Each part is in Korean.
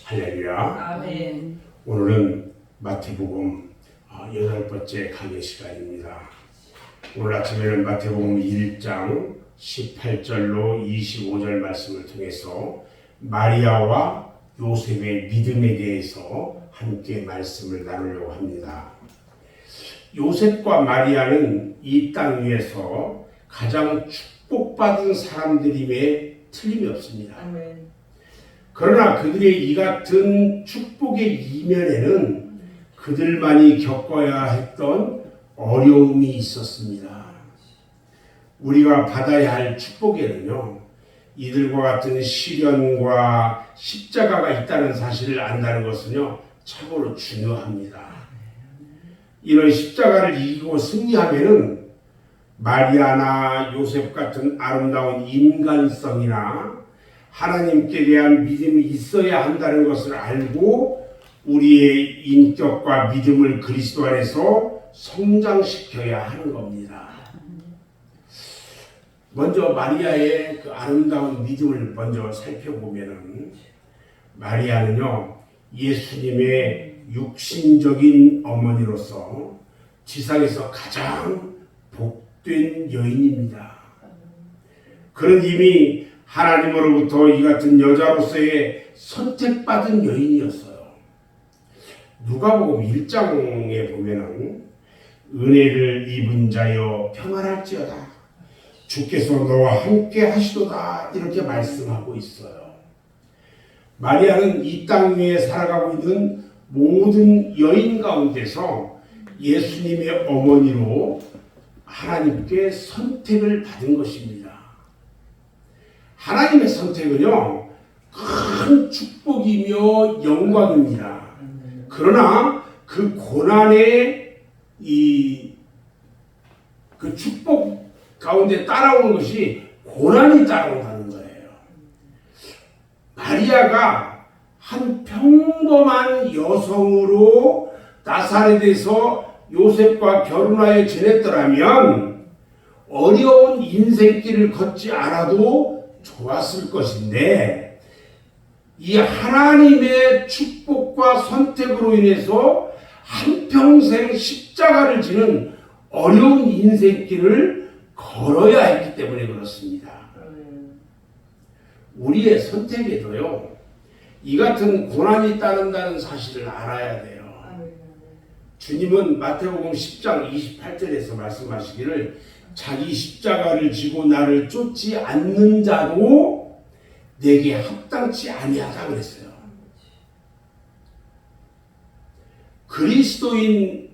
할렐루야. 아멘. 오늘은 마태복음 8번째 강의 시간입니다. 오늘 아침에는 마태복음 1장 18절로 25절 말씀을 통해서 마리아와 요셉의 믿음에 대해서 함께 말씀을 나누려고 합니다. 요셉과 마리아는 이 땅 위에서 가장 축복받은 사람들임에 틀림이 없습니다. 아멘. 그러나 그들의 이 같은 축복의 이면에는 그들만이 겪어야 했던 어려움이 있었습니다. 우리가 받아야 할 축복에는요, 이들과 같은 시련과 십자가가 있다는 사실을 안다는 것은요, 참으로 중요합니다. 이런 십자가를 이기고 승리하면은 마리아나 요셉 같은 아름다운 인간성이나 하나님께 대한 믿음이 있어야 한다는 것을 알고 우리의 인격과 믿음을 그리스도 안에서 성장시켜야 하는 겁니다. 먼저 마리아의 그 아름다운 믿음을 먼저 살펴보면은 마리아는요, 예수님의 육신적인 어머니로서 지상에서 가장 복된 여인입니다. 그는 이미 하나님으로부터 이 같은 여자로서의 선택받은 여인이었어요. 누가복음 1장에 보면은 은혜를 입은 자여 평안할지어다, 주께서 너와 함께 하시도다, 이렇게 말씀하고 있어요. 마리아는 이 땅 위에 살아가고 있는 모든 여인 가운데서 예수님의 어머니로 하나님께 선택을 받은 것입니다. 하나님의 선택은요, 큰 축복이며 영광입니다. 그러나 그 고난의 그 축복 가운데 따라오는 것이 고난이 따라온다는 거예요. 마리아가 한 평범한 여성으로 나사렛에서 요셉과 결혼하여 지냈더라면 어려운 인생길을 걷지 않아도 좋았을 것인데, 이 하나님의 축복과 선택으로 인해서 한평생 십자가를 지는 어려운 인생길을 걸어야 했기 때문에 그렇습니다. 우리의 선택에도요, 이 같은 고난이 따른다는 사실을 알아야 돼요. 주님은 마태복음 10장 28절에서 말씀하시기를 자기 십자가를 지고 나를 쫓지 않는 자도 내게 합당치 아니하다 그랬어요. 그리스도인들이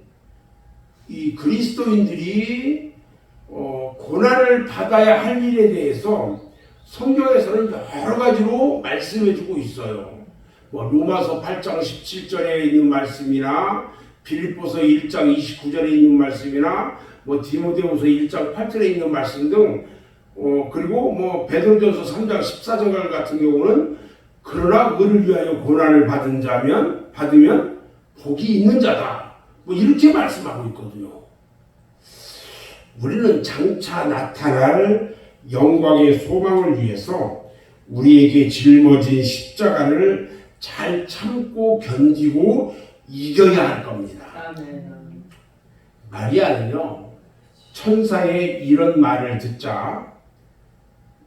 고난을 받아야 할 일에 대해서 성경에서는 여러 가지로 말씀해주고 있어요. 로마서 8장 17절에 있는 말씀이나 빌립보서 1장 29절에 있는 말씀이나 디모데후서 1장 8절에 있는 말씀 등, 그리고 베드로전서 3장 14절 같은 경우는 그러나 의를 위하여 고난을 받으면 복이 있는 자다, 이렇게 말씀하고 있거든요. 우리는 장차 나타날 영광의 소망을 위해서 우리에게 짊어진 십자가를 잘 참고 견디고 이겨야 할 겁니다. 아멘. 마리아는요, 천사의 이런 말을 듣자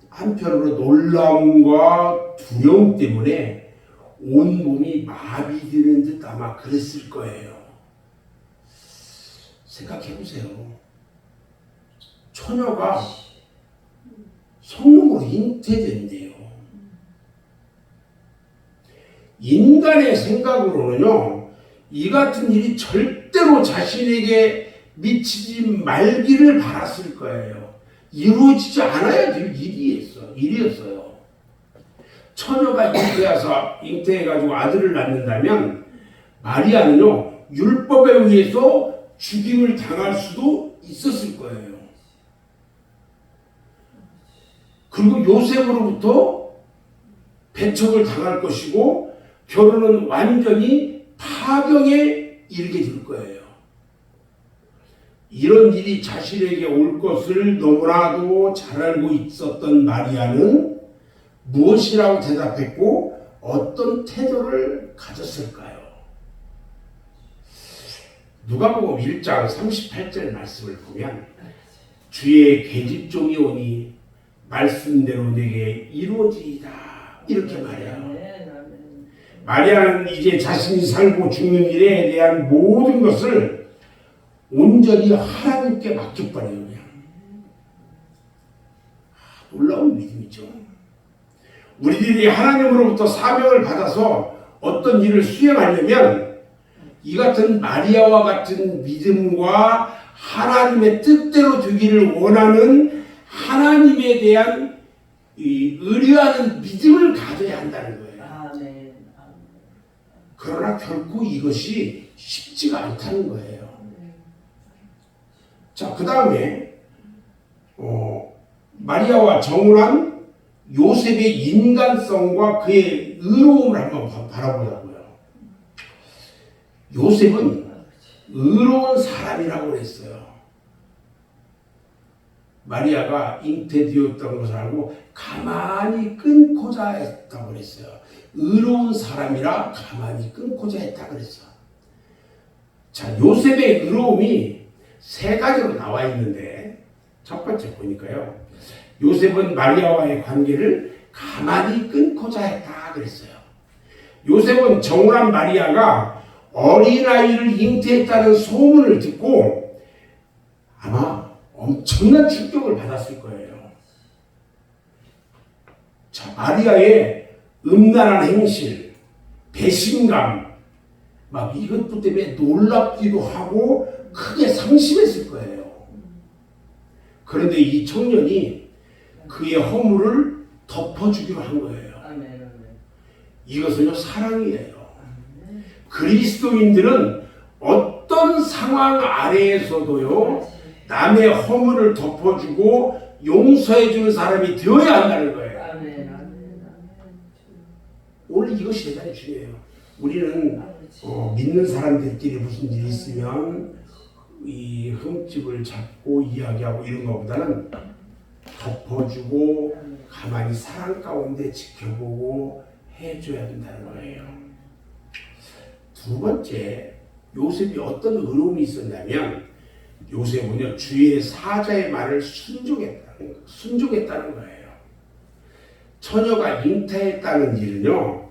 한편으로 놀라움과 두려움 때문에 온 몸이 마비되는 듯 아마 그랬을 거예요. 생각해보세요. 처녀가 성령으로 잉태된대요. 인간의 생각으로는요, 이 같은 일이 절대로 자신에게 미치지 말기를 바랐을 거예요. 이루어지지 않아야 될 일이었어요. 처녀가 잉태해가지고 아들을 낳는다면 마리아는요, 율법에 의해서 죽임을 당할 수도 있었을 거예요. 그리고 요셉으로부터 배척을 당할 것이고 결혼은 완전히 파경에 이르게 될 거예요. 이런 일이 자신에게 올 것을 너무나도 잘 알고 있었던 마리아는 무엇이라고 대답했고 어떤 태도를 가졌을까요? 누가복음 1장 38절 말씀을 보면 주의 계집종이 오니 말씀대로 내게 이루어지이다 이렇게 말해요. 마리아는 이제 자신이 살고 죽는 일에 대한 모든 것을 온전히 하나님께 맡겨버려요. 그냥. 놀라운 믿음이죠. 우리들이 하나님으로부터 사명을 받아서 어떤 일을 수행하려면 이 같은 마리아와 같은 믿음과 하나님의 뜻대로 되기를 원하는 하나님에 대한 의뢰하는 믿음을 가져야 한다는 거예요. 그러나 결코 이것이 쉽지가 않다는 거예요. 자, 그 다음에 마리아와 정혼한 요셉의 인간성과 그의 의로움을 한번 바라보자고요. 요셉은 의로운 사람이라고 그랬어요. 마리아가 잉태되었던 것을 알고 가만히 끊고자 했다고 그랬어요. 의로운 사람이라 가만히 끊고자 했다고 그랬어. 자, 요셉의 의로움이 세 가지로 나와 있는데 첫 번째 보니까요. 요셉은 마리아와의 관계를 가만히 끊고자 했다 그랬어요. 요셉은 정혼한 마리아가 어린아이를 잉태했다는 소문을 듣고 아마 엄청난 충격을 받았을 거예요. 자, 마리아의 음란한 행실, 배신감, 막 이것도 때문에 놀랍기도 하고 크게 상심했을 거예요. 그런데 이 청년이 그의 허물을 덮어주기로 한 거예요. 이것은요, 사랑이에요. 그리스도인들은 어떤 상황 아래에서도요, 남의 허물을 덮어주고 용서해주는 사람이 되어야 한다는 거예요. 오늘 이것이 대단히 중요해요. 우리는 믿는 사람들끼리 무슨 일이 있으면 이 흠집을 잡고 이야기하고 이런 것보다는 덮어주고 가만히 사랑 가운데 지켜보고 해줘야 된다는 거예요. 두 번째, 요셉이 어떤 의로움이 있었냐면 요셉은요, 주의 사자의 말을 순종했다는 거예요. 처녀가 잉태했다는 일은요,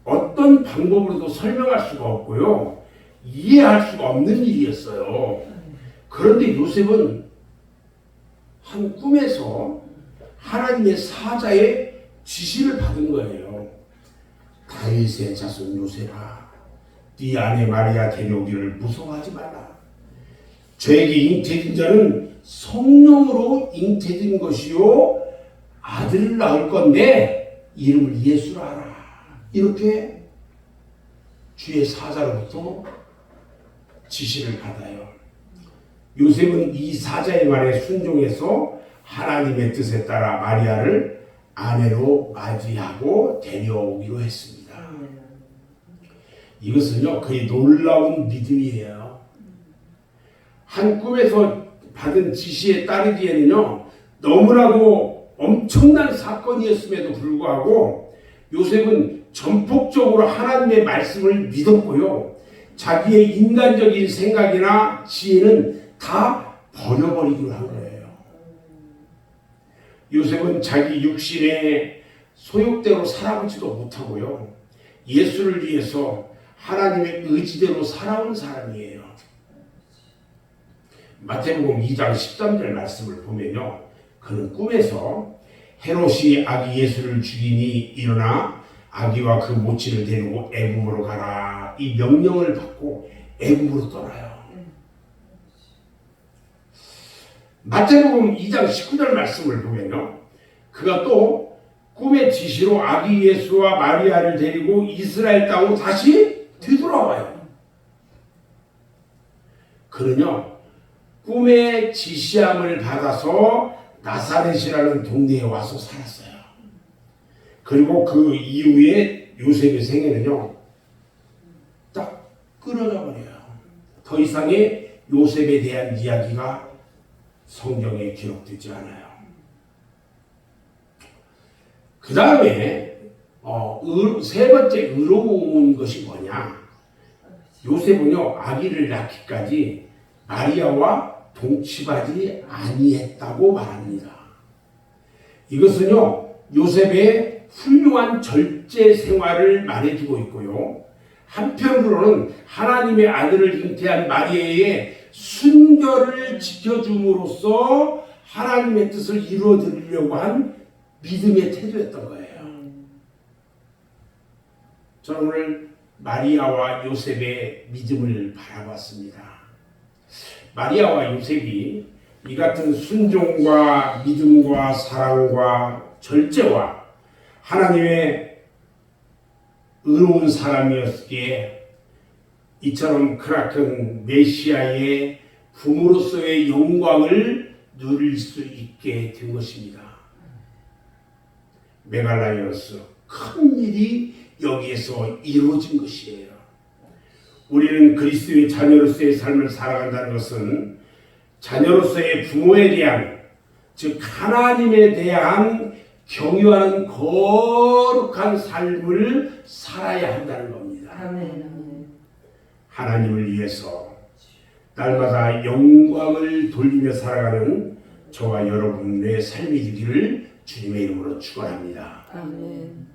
어떤 방법으로도 설명할 수가 없고요, 이해할 수가 없는 일이었어요. 그런데 요셉은 한 꿈에서 하나님의 사자의 지시를 받은 거예요. 다윗의 자손 요셉아, 네 아내 마리아 데려오기를 무서워하지 말라. 저에게 잉태된 자는 성령으로 잉태된 것이요 아들을 낳을 건데 이름을 예수라 하라. 이렇게 주의 사자로부터 지시를 받아요. 요셉은 이 사자의 말에 순종해서 하나님의 뜻에 따라 마리아를 아내로 맞이하고 데려오기로 했습니다. 이것은요, 그의 놀라운 믿음이에요. 한 꿈에서 받은 지시에 따르기에는요, 너무나도 엄청난 사건이었음에도 불구하고 요셉은 전폭적으로 하나님의 말씀을 믿었고요, 자기의 인간적인 생각이나 지혜는 다 버려버리기로 한 거예요. 요셉은 자기 육신의 소욕대로 살아보지도 못하고요, 예수를 위해서 하나님의 의지대로 살아온 사람이에요. 마태복음 2장 13절 말씀을 보면요, 그는 꿈에서 헤롯이 아기 예수를 죽이니 일어나 아기와 그 모친을 데리고 애굽으로 가라, 이 명령을 받고 애굽으로 떠나요. 마태복음 2장 19절 말씀을 보면요, 그가 또 꿈의 지시로 아기 예수와 마리아를 데리고 이스라엘 땅으로 다시 되돌아와요. 그는요, 꿈의 지시함을 받아서 나사렛이라는 동네에 와서 살았어요. 그리고 그 이후에 요셉의 생애는요, 딱 끊어져 버려요. 더 이상의 요셉에 대한 이야기가 성경에 기록되지 않아요. 그 다음에 세 번째 의로운 것이 뭐냐? 요셉은요 아기를 낳기까지 마리아와 동침하지 아니했다고 말합니다. 이것은요 요셉의 훌륭한 절제 생활을 말해주고 있고요. 한편으로는 하나님의 아들을 잉태한 마리아의 순결을 지켜줌으로써 하나님의 뜻을 이루어드리려고 한 믿음의 태도였던 거예요. 저는 오늘 마리아와 요셉의 믿음을 바라봤습니다. 마리아와 요셉이 이 같은 순종과 믿음과 사랑과 절제와 하나님의 의로운 사람이었기에 이처럼 크나큰 메시아의 부모로서의 영광을 누릴 수 있게 된 것입니다. 메갈라이오스 큰 일이 여기에서 이루어진 것이에요. 우리는 그리스도의 자녀로서의 삶을 살아간다는 것은 자녀로서의 부모에 대한 즉 하나님에 대한 경유하는 거룩한 삶을 살아야 한다는 겁니다. 아멘. 하나님을 위해서 날마다 영광을 돌리며 살아가는 저와 여러분의 삶이 되기를 주님의 이름으로 축원합니다. 아멘.